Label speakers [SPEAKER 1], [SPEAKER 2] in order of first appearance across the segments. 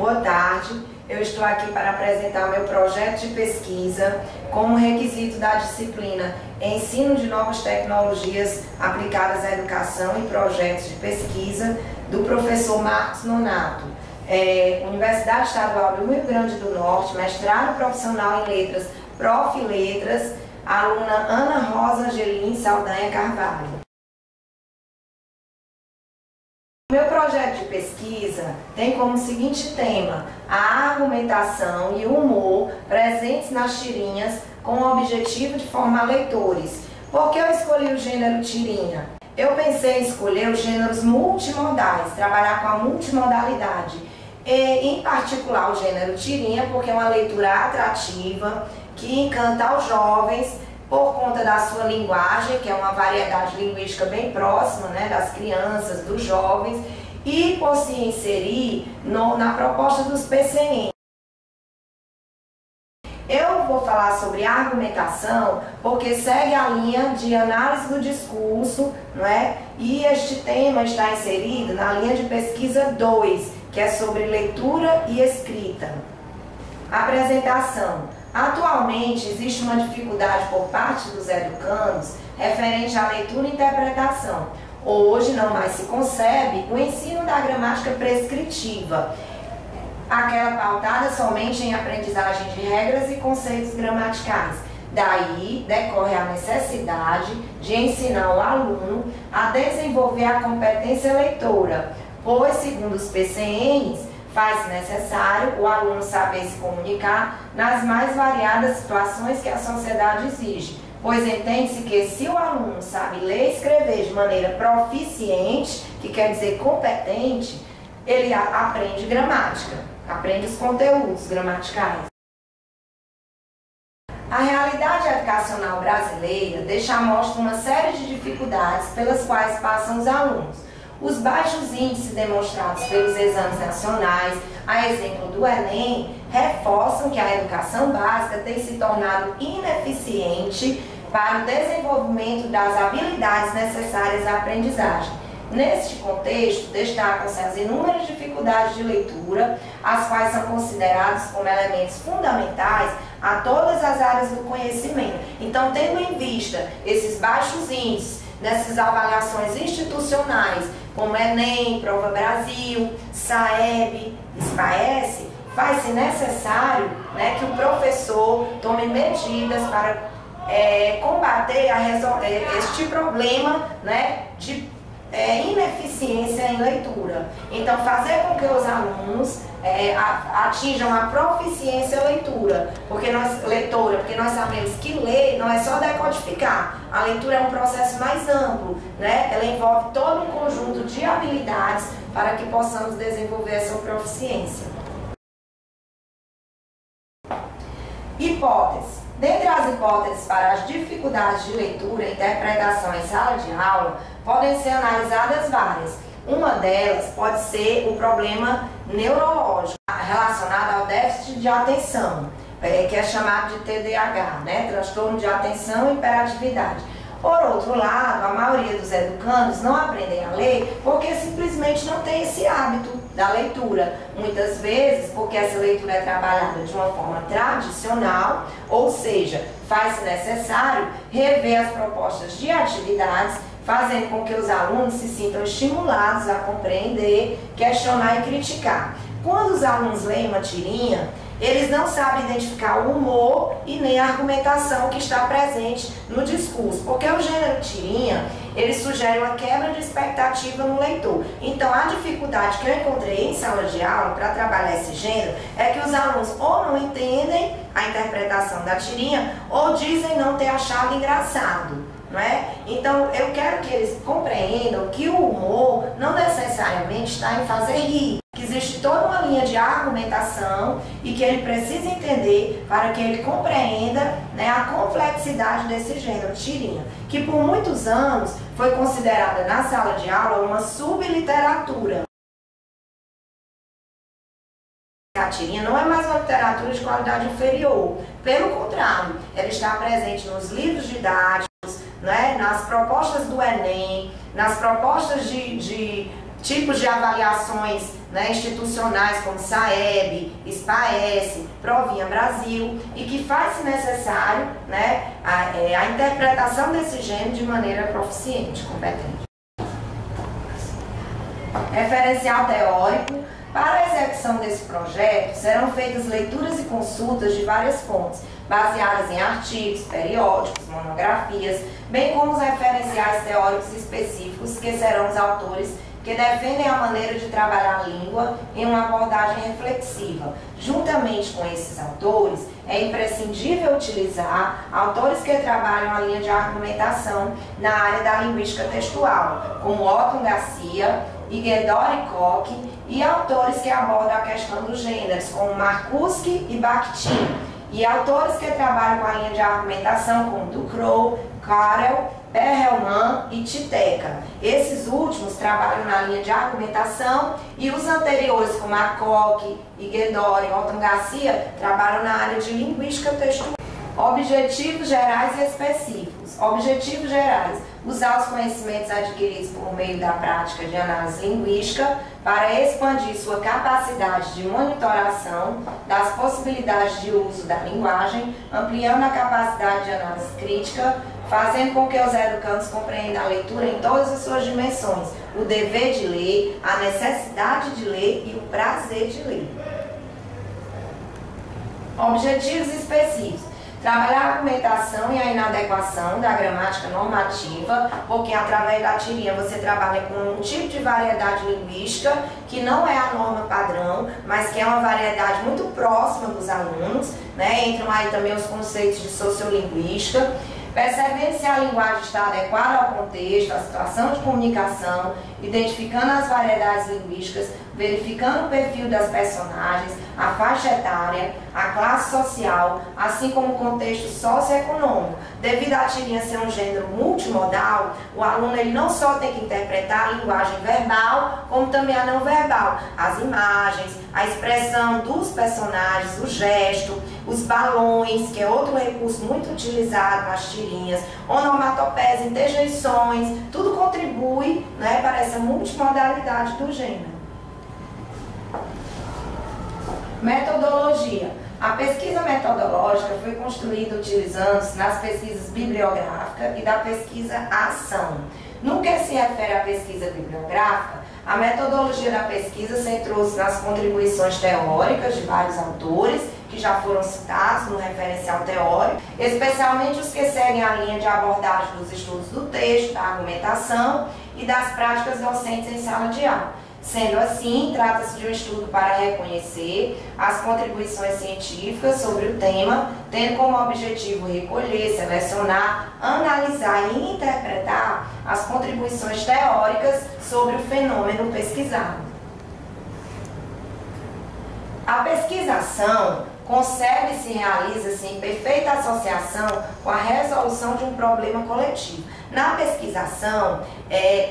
[SPEAKER 1] Boa tarde, eu estou aqui para apresentar meu projeto de pesquisa como requisito da disciplina Ensino de Novas Tecnologias aplicadas à Educação e Projetos de Pesquisa do professor Marcos Nonato, Universidade Estadual do Rio Grande do Norte, mestrado profissional em Letras, Prof. Letras, aluna Ana Rosa Angelim Saldanha Carvalho. Meu projeto de pesquisa tem como seguinte tema: a argumentação e o humor presentes nas tirinhas com o objetivo de formar leitores. Por que eu escolhi o gênero tirinha? Eu pensei em escolher os gêneros multimodais, trabalhar com a multimodalidade. E, em particular, o gênero tirinha, porque é uma leitura atrativa, que encanta aos jovens, por conta da sua linguagem, que é uma variedade linguística bem próxima, né, das crianças, dos jovens, e por se inserir na proposta dos PCN. Eu vou falar sobre argumentação porque segue a linha de análise do discurso, não é? E este tema está inserido na linha de pesquisa 2, que é sobre leitura e escrita. Apresentação. Atualmente, existe uma dificuldade por parte dos educandos referente à leitura e interpretação. Hoje, não mais se concebe o ensino da gramática prescritiva, aquela pautada somente em aprendizagem de regras e conceitos gramaticais. Daí, decorre a necessidade de ensinar o aluno a desenvolver a competência leitora, pois, segundo os PCNs, faz necessário o aluno saber se comunicar nas mais variadas situações que a sociedade exige, pois entende-se que se o aluno sabe ler e escrever de maneira proficiente, que quer dizer competente, ele aprende gramática, aprende os conteúdos gramaticais. A realidade educacional brasileira deixa à mostra uma série de dificuldades pelas quais passam os alunos. Os baixos índices demonstrados pelos exames nacionais, a exemplo do Enem, reforçam que a educação básica tem se tornado ineficiente para o desenvolvimento das habilidades necessárias à aprendizagem. Neste contexto, destacam-se as inúmeras dificuldades de leitura, as quais são consideradas como elementos fundamentais a todas as áreas do conhecimento. Então, tendo em vista esses baixos índices, nessas avaliações institucionais, como Enem, Prova Brasil, SAEB, SPAES, faz-se necessário, né, que o professor tome medidas para combater este problema, né, de ineficiência em leitura. Então, fazer com que os alunos atinjam a proficiência leitora, porque nós sabemos que ler não é só decodificar. A leitura é um processo mais amplo, né? Ela envolve todo um conjunto de habilidades para que possamos desenvolver essa proficiência. Hipótese. Dentre as hipóteses para as dificuldades de leitura e interpretação em sala de aula, podem ser analisadas várias. Uma delas pode ser o problema neurológico relacionado ao déficit de atenção, que é chamado de TDAH, né? Transtorno de atenção e hiperatividade. Por outro lado, a maioria dos educandos não aprendem a ler porque simplesmente não tem esse hábito da leitura. Muitas vezes porque essa leitura é trabalhada de uma forma tradicional, ou seja, faz-se necessário rever as propostas de atividades, fazendo com que os alunos se sintam estimulados a compreender, questionar e criticar. Quando os alunos leem uma tirinha, eles não sabem identificar o humor e nem a argumentação que está presente no discurso, porque o gênero tirinha, ele sugere uma quebra de expectativa no leitor. Então, a dificuldade que eu encontrei em sala de aula para trabalhar esse gênero é que os alunos ou não entendem a interpretação da tirinha ou dizem não ter achado engraçado. Não é? Então, eu quero que eles compreendam que o humor não necessariamente está em fazer rir, que existe toda uma linha de argumentação e que ele precisa entender para que ele compreenda, né, a complexidade desse gênero tirinha, que por muitos anos foi considerada na sala de aula uma subliteratura. A tirinha não é mais uma literatura de qualidade inferior, pelo contrário, ela está presente nos livros didáticos, né, nas propostas do Enem, nas propostas de tipos de avaliações, né, institucionais como SAEB, SPAES, Provinha Brasil, e que faz-se necessário, né, a interpretação desse gênero de maneira proficiente, competente. Referencial teórico. Para a execução desse projeto, serão feitas leituras e consultas de várias fontes, baseadas em artigos, periódicos, monografias, bem como os referenciais teóricos específicos, que serão os autores que defendem a maneira de trabalhar a língua em uma abordagem reflexiva. Juntamente com esses autores, é imprescindível utilizar autores que trabalham a linha de argumentação na área da linguística textual, como Otton Garcia, Ijedore e Koch, e autores que abordam a questão dos gêneros, como Marcuski e Bakhtin, e autores que trabalham com a linha de argumentação, como Ducrot, Carel, Perelman e Titeca. Esses últimos trabalham na linha de argumentação e os anteriores, como Koch, Ijedore e Otton Garcia, trabalham na área de linguística textual. Objetivos gerais e específicos. Objetivos gerais: usar os conhecimentos adquiridos por meio da prática de análise linguística para expandir sua capacidade de monitoração das possibilidades de uso da linguagem, ampliando a capacidade de análise crítica, fazendo com que os educandos compreendam a leitura em todas as suas dimensões, o dever de ler, a necessidade de ler e o prazer de ler. Objetivos específicos: trabalhar a argumentação e a inadequação da gramática normativa, porque através da tirinha você trabalha com um tipo de variedade linguística que não é a norma padrão, mas que é uma variedade muito próxima dos alunos, né? Entram aí também os conceitos de sociolinguística, percebendo se a linguagem está adequada ao contexto, à situação de comunicação, identificando as variedades linguísticas, verificando o perfil das personagens, a faixa etária, a classe social, assim como o contexto socioeconômico. Devido à tirinha ser um gênero multimodal, o aluno ele não só tem que interpretar a linguagem verbal, como também a não verbal, as imagens, a expressão dos personagens, o gesto, os balões, que é outro recurso muito utilizado nas tirinhas, onomatopeias, interjeições, tudo contribui, né, para essa multimodalidade do gênero. Metodologia. A pesquisa metodológica foi construída utilizando-se nas pesquisas bibliográfica e da pesquisa ação. No que se refere à pesquisa bibliográfica, a metodologia da pesquisa centrou-se nas contribuições teóricas de vários autores, que já foram citados no referencial teórico, especialmente os que seguem a linha de abordagem dos estudos do texto, da argumentação e das práticas docentes em sala de aula. Sendo assim, trata-se de um estudo para reconhecer as contribuições científicas sobre o tema, tendo como objetivo recolher, selecionar, analisar e interpretar as contribuições teóricas sobre o fenômeno pesquisado. A pesquisação concebe-se e realiza-se em perfeita associação com a resolução de um problema coletivo. Na pesquisação,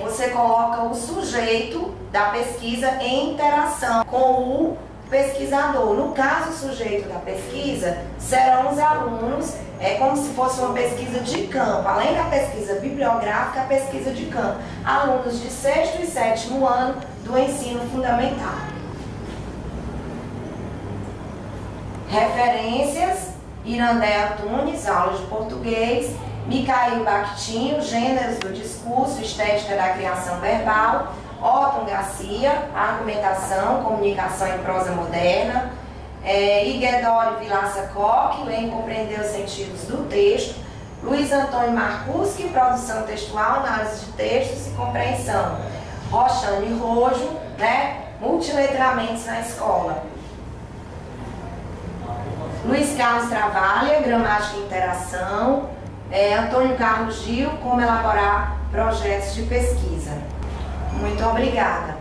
[SPEAKER 1] você coloca o sujeito da pesquisa em interação com o pesquisador. No caso, o sujeito da pesquisa serão os alunos, é como se fosse uma pesquisa de campo. Além da pesquisa bibliográfica, a pesquisa de campo. Alunos de 6º e 7º ano do ensino fundamental. Referências: Irandé Antunes, aulas de português; Mikhail Bakhtin, Gêneros do discurso, estética da criação verbal; Otton Garcia, argumentação, comunicação em prosa moderna; Ijedore Vilaça Koch, ler e compreender os sentidos do texto; Luiz Antônio Marcuski, produção textual, análise de textos e compreensão; Roxane Rojo, né, multiletramentos na escola; Luiz Carlos Travalha, gramática e interação; Antônio Carlos Gil, como elaborar projetos de pesquisa. Muito obrigada.